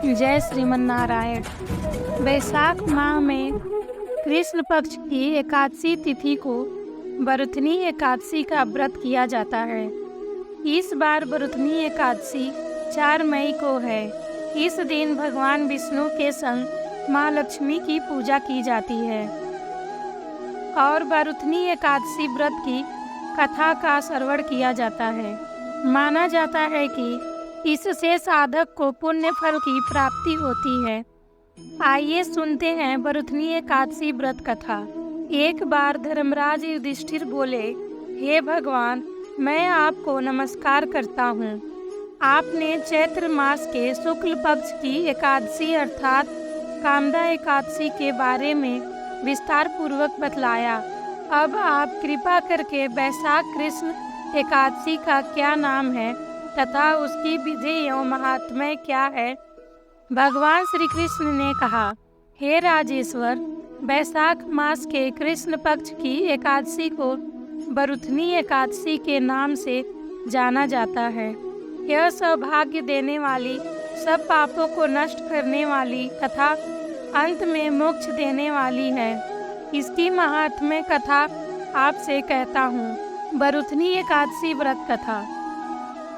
जय श्रीमन नारायण। वैशाख माह में कृष्ण पक्ष की एकादशी तिथि को बरुथनी एकादशी का व्रत किया जाता है। इस बार बरुथनी एकादशी 4 मई को है। इस दिन भगवान विष्णु के संग माँ लक्ष्मी की पूजा की जाती है और बरुथनी एकादशी व्रत की कथा का श्रवण किया जाता है। माना जाता है कि इससे साधक को पुण्य फल की प्राप्ति होती है। आइए सुनते हैं बरुथनी एकादशी व्रत कथा। एक बार धर्मराज युधिष्ठिर बोले, हे भगवान, मैं आपको नमस्कार करता हूँ। आपने चैत्र मास के शुक्ल पक्ष की एकादशी अर्थात कामदा एकादशी के बारे में विस्तार पूर्वक बतलाया। अब आप कृपा करके वैशाख कृष्ण एकादशी का क्या नाम है तथा उसकी विधि एवं महात्म्य क्या है। भगवान श्री कृष्ण ने कहा, हे राजेश्वर, वैशाख मास के कृष्ण पक्ष की एकादशी को बरुथनी एकादशी के नाम से जाना जाता है। यह सौभाग्य देने वाली, सब पापों को नष्ट करने वाली तथा अंत में मोक्ष देने वाली है। इसकी महात्म्य कथा आपसे कहता हूँ। बरुथनी एकादशी व्रत कथा।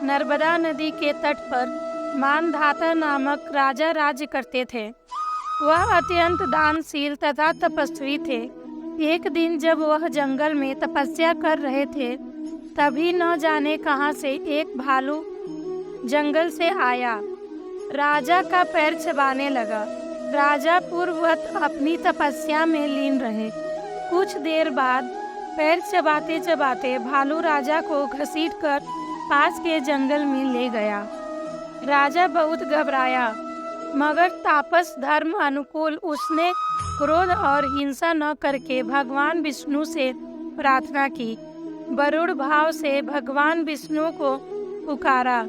नर्मदा नदी के तट पर मानधाता नामक राजा राज्य करते थे। वह अत्यंत दानशील तथा तपस्वी थे। एक दिन जब वह जंगल में तपस्या कर रहे थे, तभी न जाने कहां से एक भालू जंगल से आया। राजा का पैर चबाने लगा। राजा पूर्ववत अपनी तपस्या में लीन रहे। कुछ देर बाद पैर चबाते चबाते भालू राजा को घसीटकर पास के जंगल में ले गया। राजा बहुत घबराया, मगर तापस धर्म अनुकूल उसने क्रोध और हिंसा न करके भगवान विष्णु से प्रार्थना की। वरुण भाव से भगवान विष्णु को पुकारा।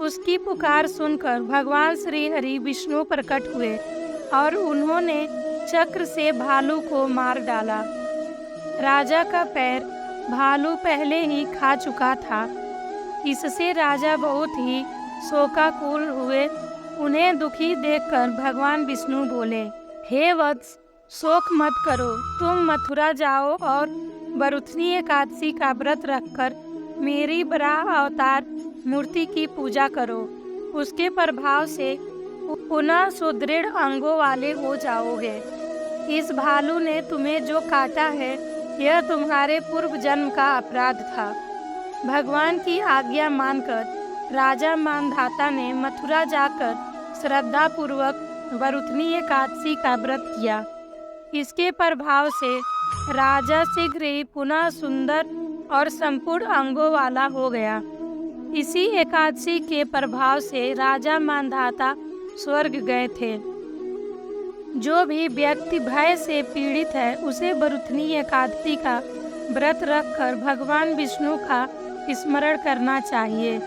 उसकी पुकार सुनकर भगवान श्री हरि विष्णु प्रकट हुए और उन्होंने चक्र से भालू को मार डाला। राजा का पैर भालू पहले ही खा चुका था। इससे राजा बहुत ही शोकाकुल हुए। उन्हें दुखी देखकर भगवान विष्णु बोले, हे वत्स, शोक मत करो। तुम मथुरा जाओ और बरुथनी एकादशी का व्रत रखकर मेरी वराह अवतार मूर्ति की पूजा करो। उसके प्रभाव से पुनः सुदृढ़ अंगों वाले हो जाओगे। इस भालू ने तुम्हें जो काटा है, यह तुम्हारे पूर्व जन्म का अपराध था। भगवान की आज्ञा मानकर राजा मानधाता ने मथुरा जाकर श्रद्धा पूर्वक बरुथनी एकादशी का व्रत किया। इसके प्रभाव से राजा शीघ्र ही पुनः सुंदर और संपूर्ण अंगों वाला हो गया। इसी एकादशी के प्रभाव से राजा मानधाता स्वर्ग गए थे। जो भी व्यक्ति भय से पीड़ित है, उसे बरुथनी एकादशी का व्रत रखकर भगवान विष्णु का स्मरण करना चाहिए।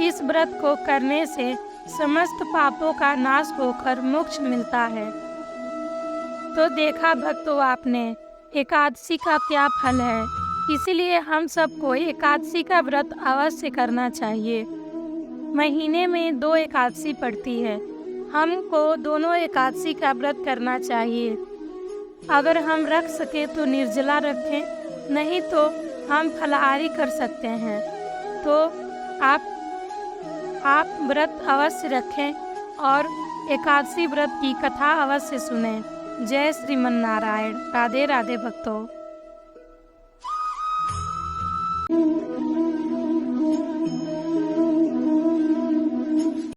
इस व्रत को करने से समस्त पापों का नाश होकर मोक्ष मिलता है। तो देखा भक्तों आपने एकादशी का क्या फल है। इसीलिए हम सबको एकादशी का व्रत अवश्य करना चाहिए। महीने में 2 एकादशी पड़ती है। हमको दोनों एकादशी का व्रत करना चाहिए। अगर हम रख सके तो निर्जला रखें, नहीं तो हम फलाहारी कर सकते हैं। तो आप व्रत अवश्य रखें और एकादशी व्रत की कथा अवश्य सुनें। जय श्रीमन नारायण। राधे राधे भक्तों।